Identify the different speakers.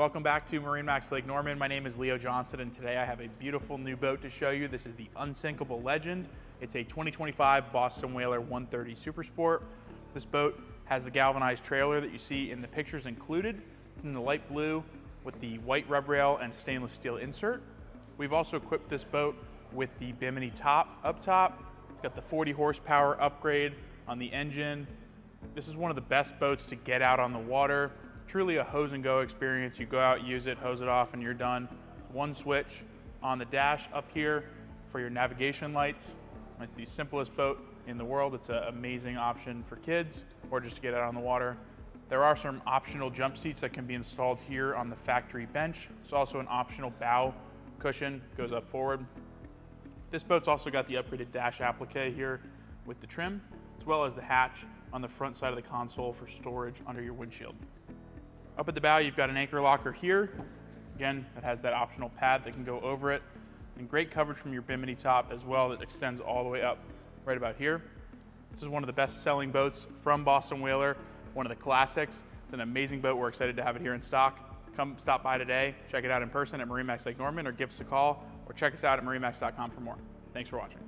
Speaker 1: Welcome back to MarineMax Lake Norman. My name is Leo Johnson, and today I have a beautiful new boat to show you. This is the Unsinkable Legend. It's a 2025 Boston Whaler 130 Super Sport. This boat has the galvanized trailer that you see in the pictures included. It's in the light blue with the white rub rail and stainless steel insert. We've also equipped this boat with the Bimini top up top. It's got the 40 horsepower upgrade on the engine. This is one of the best boats to get out on the water. Truly a hose and go experience. You go out, use it, hose it off, and you're done. One switch on the dash up here for your navigation lights. It's the simplest boat in the world. It's an amazing option for kids or just to get out on the water. There are some optional jump seats that can be installed here on the factory bench. There's also an optional bow cushion, goes up forward. This boat's also got the upgraded dash applique here with the trim, as well as the hatch on the front side of the console for storage under your windshield. Up at the bow, you've got an anchor locker here. Again, it has that optional pad that can go over it, and great coverage from your Bimini top as well that extends all the way up right about here. This is one of the best selling boats from Boston Whaler, one of the classics. It's an amazing boat. We're excited to have it here in stock. Come stop by today, check it out in person at MarineMax Lake Norman, or give us a call, or check us out at marinemax.com for more. Thanks for watching.